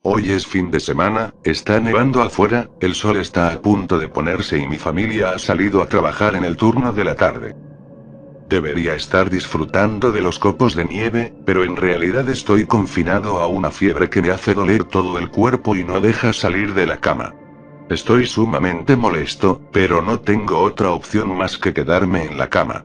Hoy es fin de semana, está nevando afuera, el sol está a punto de ponerse y mi familia ha salido a trabajar en el turno de la tarde. Debería estar disfrutando de los copos de nieve, pero en realidad estoy confinado a una fiebre que me hace doler todo el cuerpo y no deja salir de la cama. Estoy sumamente molesto, pero no tengo otra opción más que quedarme en la cama.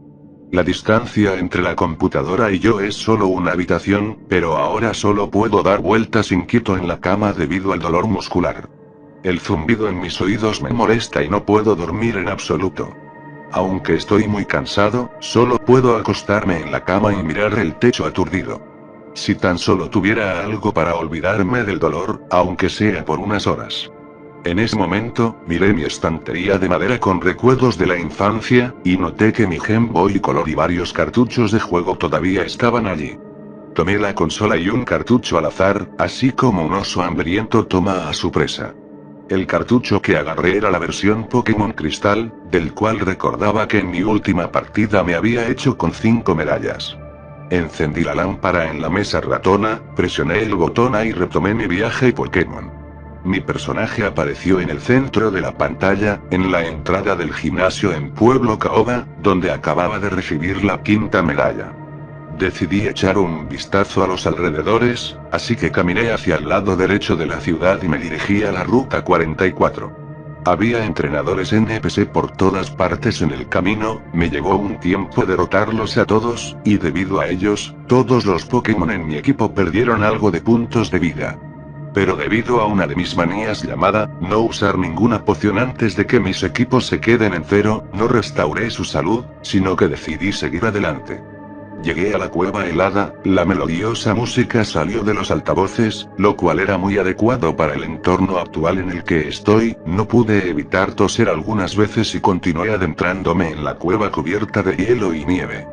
La distancia entre la computadora y yo es solo una habitación, pero ahora solo puedo dar vueltas inquieto en la cama debido al dolor muscular. El zumbido en mis oídos me molesta y no puedo dormir en absoluto. Aunque estoy muy cansado, solo puedo acostarme en la cama y mirar el techo aturdido. Si tan solo tuviera algo para olvidarme del dolor, aunque sea por unas horas. En ese momento, miré mi estantería de madera con recuerdos de la infancia, y noté que mi Game Boy Color y varios cartuchos de juego todavía estaban allí. Tomé la consola y un cartucho al azar, así como un oso hambriento toma a su presa. El cartucho que agarré era la versión Pokémon Cristal, del cual recordaba que en mi última partida me había hecho con 5 medallas. Encendí la lámpara en la mesa ratona, presioné el botón A y retomé mi viaje Pokémon. Mi personaje apareció en el centro de la pantalla, en la entrada del gimnasio en Pueblo Caoba, donde acababa de recibir la 5ª medalla. Decidí echar un vistazo a los alrededores, así que caminé hacia el lado derecho de la ciudad y me dirigí a la ruta 44. Había entrenadores NPC por todas partes en el camino, me llevó un tiempo derrotarlos a todos, y debido a ellos, todos los Pokémon en mi equipo perdieron algo de puntos de vida. Pero debido a una de mis manías llamada, no usar ninguna poción antes de que mis equipos se queden en cero, no restauré su salud, sino que decidí seguir adelante. Llegué a la cueva helada, la melodiosa música salió de los altavoces, lo cual era muy adecuado para el entorno actual en el que estoy, no pude evitar toser algunas veces y continué adentrándome en la cueva cubierta de hielo y nieve.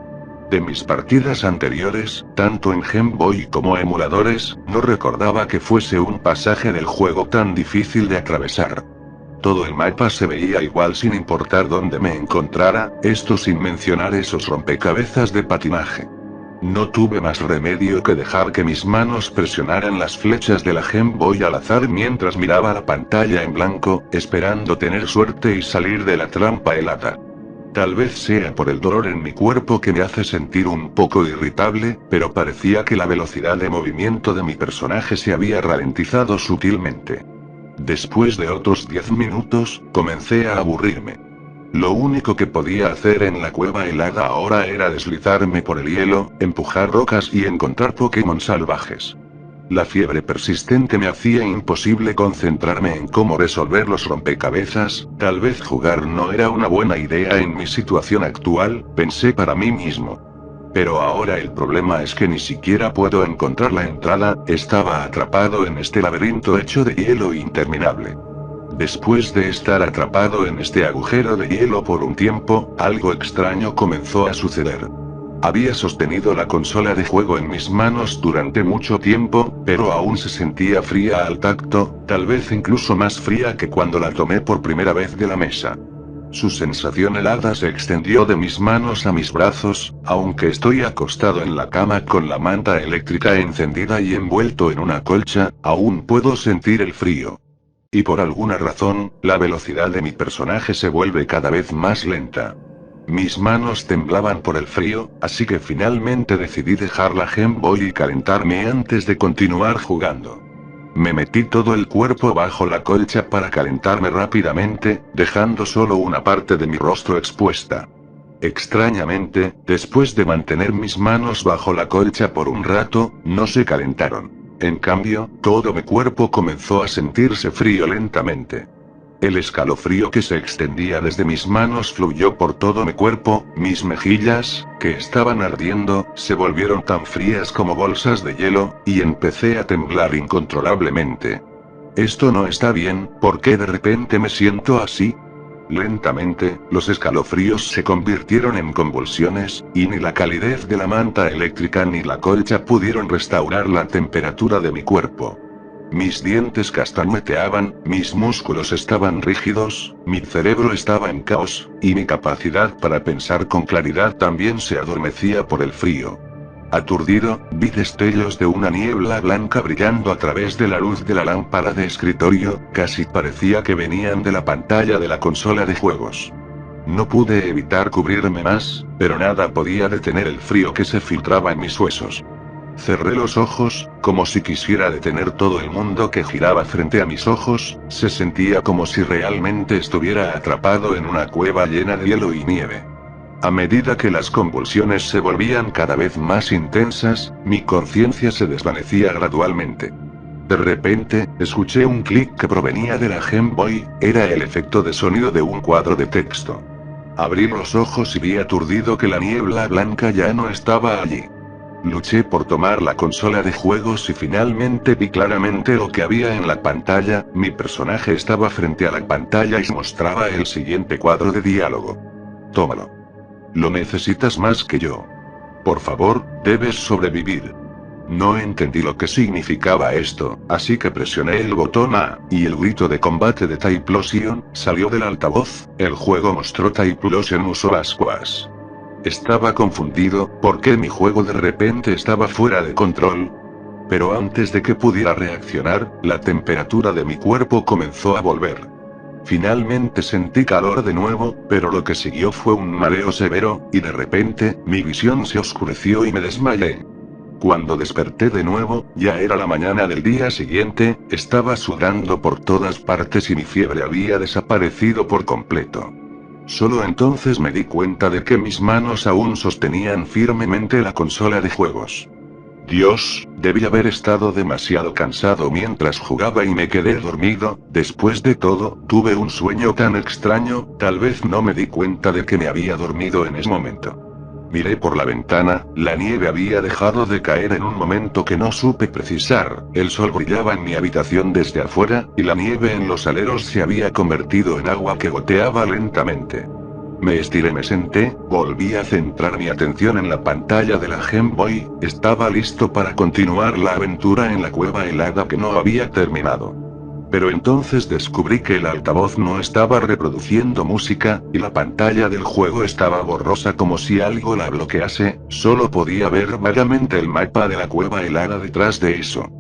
De mis partidas anteriores, tanto en Game Boy como emuladores, no recordaba que fuese un pasaje del juego tan difícil de atravesar. Todo el mapa se veía igual sin importar dónde me encontrara, esto sin mencionar esos rompecabezas de patinaje. No tuve más remedio que dejar que mis manos presionaran las flechas de la Game Boy al azar mientras miraba la pantalla en blanco, esperando tener suerte y salir de la trampa helada. Tal vez sea por el dolor en mi cuerpo que me hace sentir un poco irritable, pero parecía que la velocidad de movimiento de mi personaje se había ralentizado sutilmente. Después de otros 10 minutos, comencé a aburrirme. Lo único que podía hacer en la cueva helada ahora era deslizarme por el hielo, empujar rocas y encontrar Pokémon salvajes. La fiebre persistente me hacía imposible concentrarme en cómo resolver los rompecabezas, tal vez jugar no era una buena idea en mi situación actual, pensé para mí mismo. Pero ahora el problema es que ni siquiera puedo encontrar la entrada, estaba atrapado en este laberinto hecho de hielo interminable. Después de estar atrapado en este agujero de hielo por un tiempo, algo extraño comenzó a suceder. Había sostenido la consola de juego en mis manos durante mucho tiempo, pero aún se sentía fría al tacto, tal vez incluso más fría que cuando la tomé por primera vez de la mesa. Su sensación helada se extendió de mis manos a mis brazos, aunque estoy acostado en la cama con la manta eléctrica encendida y envuelto en una colcha, aún puedo sentir el frío. Y por alguna razón, la velocidad de mi personaje se vuelve cada vez más lenta. Mis manos temblaban por el frío, así que finalmente decidí dejar la Game Boy y calentarme antes de continuar jugando. Me metí todo el cuerpo bajo la colcha para calentarme rápidamente, dejando solo una parte de mi rostro expuesta. Extrañamente, después de mantener mis manos bajo la colcha por un rato, no se calentaron. En cambio, todo mi cuerpo comenzó a sentirse frío lentamente. El escalofrío que se extendía desde mis manos fluyó por todo mi cuerpo, mis mejillas, que estaban ardiendo, se volvieron tan frías como bolsas de hielo, y empecé a temblar incontrolablemente. Esto no está bien, ¿por qué de repente me siento así? Lentamente, los escalofríos se convirtieron en convulsiones, y ni la calidez de la manta eléctrica ni la colcha pudieron restaurar la temperatura de mi cuerpo. Mis dientes castañeteaban, mis músculos estaban rígidos, mi cerebro estaba en caos, y mi capacidad para pensar con claridad también se adormecía por el frío. Aturdido, vi destellos de una niebla blanca brillando a través de la luz de la lámpara de escritorio, casi parecía que venían de la pantalla de la consola de juegos. No pude evitar cubrirme más, pero nada podía detener el frío que se filtraba en mis huesos. Cerré los ojos, como si quisiera detener todo el mundo que giraba frente a mis ojos, se sentía como si realmente estuviera atrapado en una cueva llena de hielo y nieve. A medida que las convulsiones se volvían cada vez más intensas, mi conciencia se desvanecía gradualmente. De repente, escuché un clic que provenía de la Game Boy, era el efecto de sonido de un cuadro de texto. Abrí los ojos y vi aturdido que la niebla blanca ya no estaba allí. Luché por tomar la consola de juegos y finalmente vi claramente lo que había en la pantalla, mi personaje estaba frente a la pantalla y mostraba el siguiente cuadro de diálogo. Tómalo. Lo necesitas más que yo. Por favor, debes sobrevivir. No entendí lo que significaba esto, así que presioné el botón A, y el grito de combate de Typhlosion salió del altavoz. El juego mostró Typhlosion Uso Ascuas. Estaba confundido, porque mi juego de repente estaba fuera de control. Pero antes de que pudiera reaccionar, la temperatura de mi cuerpo comenzó a volver. Finalmente sentí calor de nuevo, pero lo que siguió fue un mareo severo, y de repente, mi visión se oscureció y me desmayé. Cuando desperté de nuevo, ya era la mañana del día siguiente, estaba sudando por todas partes y mi fiebre había desaparecido por completo. Solo entonces me di cuenta de que mis manos aún sostenían firmemente la consola de juegos. Dios, debí haber estado demasiado cansado mientras jugaba y me quedé dormido. Después de todo, tuve un sueño tan extraño, tal vez no me di cuenta de que me había dormido en ese momento. Miré por la ventana, la nieve había dejado de caer en un momento que no supe precisar, el sol brillaba en mi habitación desde afuera, y la nieve en los aleros se había convertido en agua que goteaba lentamente. Me estiré, me senté, volví a centrar mi atención en la pantalla de la Game Boy, estaba listo para continuar la aventura en la cueva helada que no había terminado. Pero entonces descubrí que el altavoz no estaba reproduciendo música, y la pantalla del juego estaba borrosa como si algo la bloquease, solo podía ver vagamente el mapa de la cueva helada detrás de eso.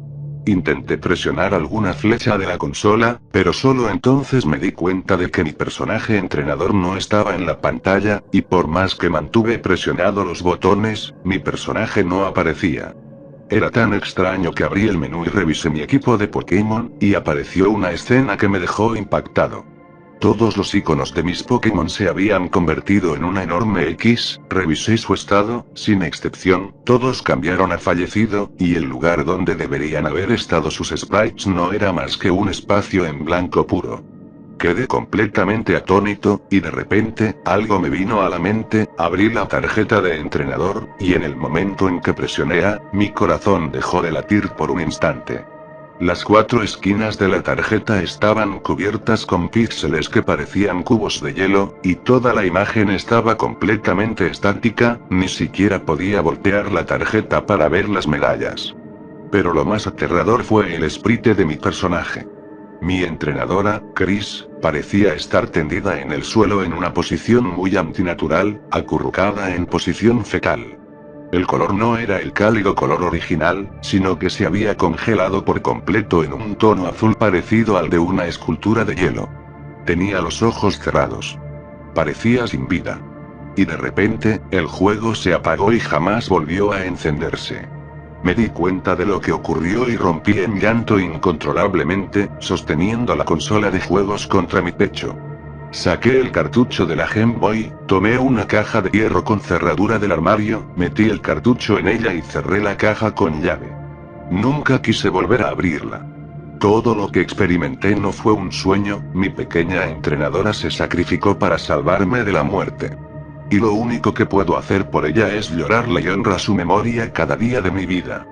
Intenté presionar alguna flecha de la consola, pero solo entonces me di cuenta de que mi personaje entrenador no estaba en la pantalla, y por más que mantuve presionado los botones, mi personaje no aparecía. Era tan extraño que abrí el menú y revisé mi equipo de Pokémon, y apareció una escena que me dejó impactado. Todos los iconos de mis Pokémon se habían convertido en una enorme X, revisé su estado, sin excepción, todos cambiaron a fallecido, y el lugar donde deberían haber estado sus sprites no era más que un espacio en blanco puro. Quedé completamente atónito, y de repente, algo me vino a la mente, abrí la tarjeta de entrenador, y en el momento en que presioné A, mi corazón dejó de latir por un instante. Las 4 esquinas de la tarjeta estaban cubiertas con píxeles que parecían cubos de hielo, y toda la imagen estaba completamente estática, ni siquiera podía voltear la tarjeta para ver las medallas. Pero lo más aterrador fue el sprite de mi personaje. Mi entrenadora, Chris, parecía estar tendida en el suelo en una posición muy antinatural, acurrucada en posición fetal. El color no era el cálido color original, sino que se había congelado por completo en un tono azul parecido al de una escultura de hielo. Tenía los ojos cerrados. Parecía sin vida. Y de repente, el juego se apagó y jamás volvió a encenderse. Me di cuenta de lo que ocurrió y rompí en llanto incontrolablemente, sosteniendo la consola de juegos contra mi pecho. Saqué el cartucho de la Game Boy, tomé una caja de hierro con cerradura del armario, metí el cartucho en ella y cerré la caja con llave. Nunca quise volver a abrirla. Todo lo que experimenté no fue un sueño, mi pequeña entrenadora se sacrificó para salvarme de la muerte. Y lo único que puedo hacer por ella es llorarla y honrar su memoria cada día de mi vida.